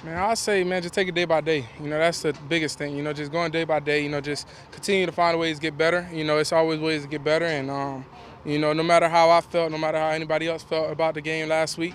Man, I say, man, just take it day by day. That's the biggest thing. Just going day by day. Just continue to find ways to get better. It's always ways to get better. And, no matter how I felt, no matter how anybody else felt about the game last week,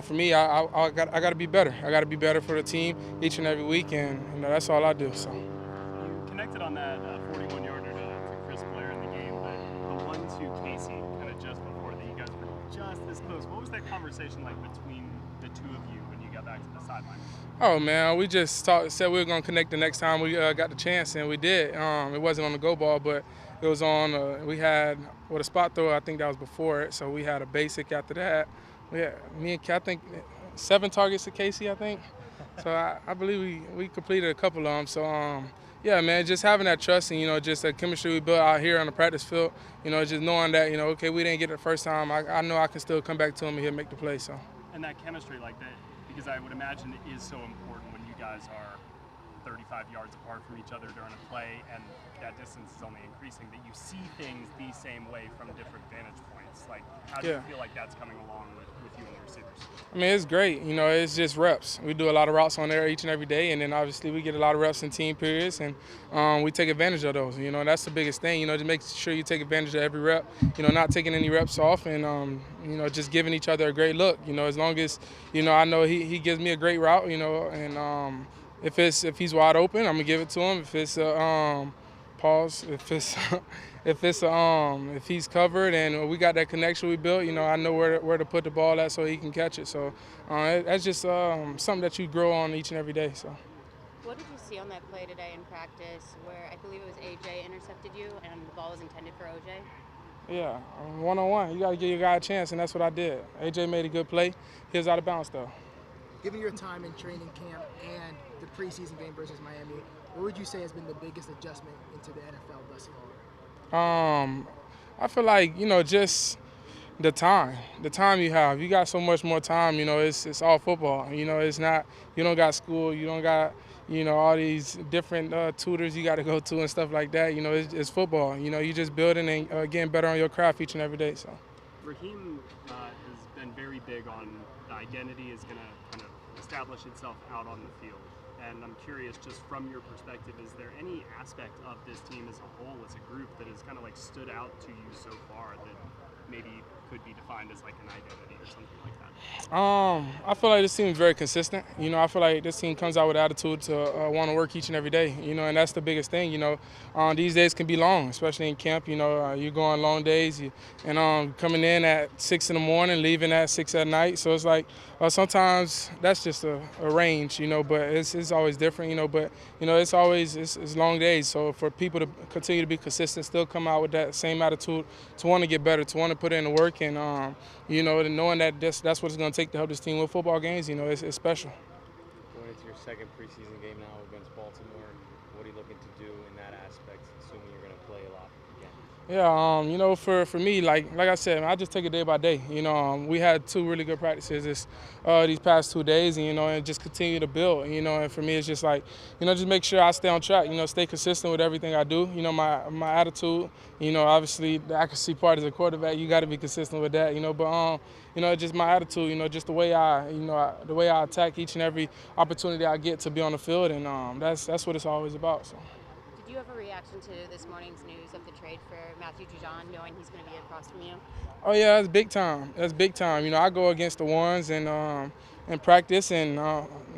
for me, I got to be better. I got to be better for the team each and every week. And, that's all I do. So. You connected on that 41-yarder to Chris Blair in the game, but the one to Casey kind of just before that, you guys were just this close. What was that conversation like between the two of you when you got back to the sideline? Oh man, we just said we were gonna connect the next time we got the chance, and we did. It wasn't on the go ball, but it was on. We had a spot throw. I think that was before it, so we had a basic after that. Me and I think 7 targets to Casey, I think. So I believe we completed a couple of them. So yeah, man, just having that trust and just the chemistry we built out here on the practice field. Just knowing that okay, we didn't get it the first time. I know I can still come back to him and he'll make the play. So. And that chemistry like that. Because I would imagine it is so important when you guys are 35 yards apart from each other during a play, and that distance is only increasing, that you see things the same way from different vantage points. Like, how do you feel like that's coming along with you and the receivers? I mean, it's great. It's just reps. We do a lot of routes on there each and every day, and then obviously we get a lot of reps in team periods, and we take advantage of those. That's the biggest thing. Just make sure you take advantage of every rep. Not taking any reps off, and just giving each other a great look. As long as I know he gives me a great route. And if he's wide open, I'm gonna give it to him. If it's pause, if he's covered and we got that connection we built, I know where to put the ball at so he can catch it. So that's just something that you grow on each and every day. So. What did you see on that play today in practice where I believe it was AJ intercepted you and the ball was intended for OJ? Yeah, one-on-one. You got to give your guy a chance, and that's what I did. AJ made a good play. He was out of bounds, though. Given your time in training camp and the preseason game versus Miami, what would you say has been the biggest adjustment into the NFL thus far? I feel like, just the time you have. You got so much more time, it's all football. It's not, you don't got school, you don't got, all these different tutors you got to go to and stuff like that. It's football. You just building and getting better on your craft each and every day. So. Raheem has been very big on the identity is going to kind of establish itself out on the field. And I'm curious, just from your perspective, is there any aspect of this team as a whole, as a group, that has kind of like stood out to you so far that maybe could be defined as like an identity or something like that? I feel like this team is very consistent. I feel like this team comes out with attitude to want to work each and every day. And that's the biggest thing. These days can be long, especially in camp. You're going long days, and coming in at 6 in the morning, leaving at 6 at night. So it's like sometimes that's just a range. But it's always different. But it's always it's long days. So for people to continue to be consistent, still come out with that same attitude, to want to get better, to want to put in the work, and knowing that that's what it's going to take to help this team win football games, it's special. Going into your second preseason game now against Baltimore, what are you looking to do in that aspect, assuming you're going to play a lot again? Yeah, for me, like I said, I just take it day by day. We had 2 really good practices these past 2 days, and just continue to build. And for me, it's just like, just make sure I stay on track. Stay consistent with everything I do. My attitude. Obviously the accuracy part as a quarterback, you got to be consistent with that. But just my attitude. Just the way I attack each and every opportunity I get to be on the field, and that's what it's always about. So. Did you have a reaction to this morning's news of the trade for Matthew Jujon, knowing he's going to be across from you? Oh yeah, that's big time. That's big time. I go against the ones and in practice, and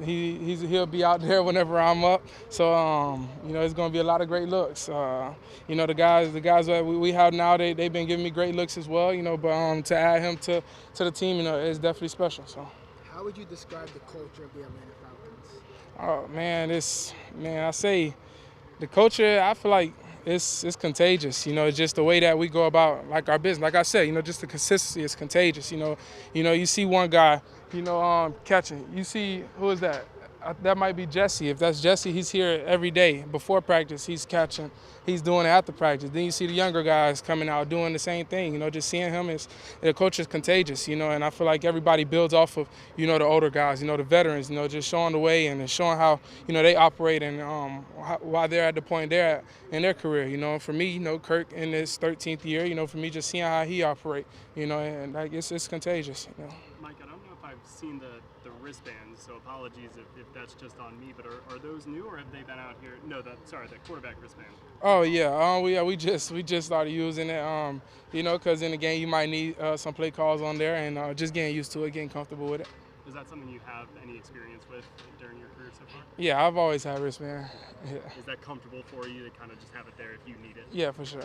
he'll be out there whenever I'm up. So it's going to be a lot of great looks. The guys that we have now, they've been giving me great looks as well. But to add him to the team, it's definitely special. So. How would you describe the culture of the Atlanta Falcons? Oh man, I say. The culture, I feel like it's contagious. It's just the way that we go about like our business. Like I said, just the consistency is contagious. You see one guy, catching. You see who is that? That might be Jesse. If that's Jesse, he's here every day. Before practice, he's catching. He's doing it after practice. Then you see the younger guys coming out doing the same thing. Just seeing him, the culture is contagious. And I feel like everybody builds off of, the older guys, the veterans, just showing the way and showing how, they operate and why they're at the point they're at in their career. For me, Kirk in his 13th year, for me just seeing how he operate, and like it's contagious. Mike, I don't know if I've seen the wristbands, so apologies if that's just on me, but are those new or have they been out here? No, the quarterback wristband. Oh yeah, we just started using it. You know, because in the game you might need some play calls on there, and just getting used to it, getting comfortable with it. Is that something you have any experience with during your career so far? Yeah, I've always had wristband. Yeah. Is that comfortable for you to kind of just have it there if you need it? Yeah, for sure.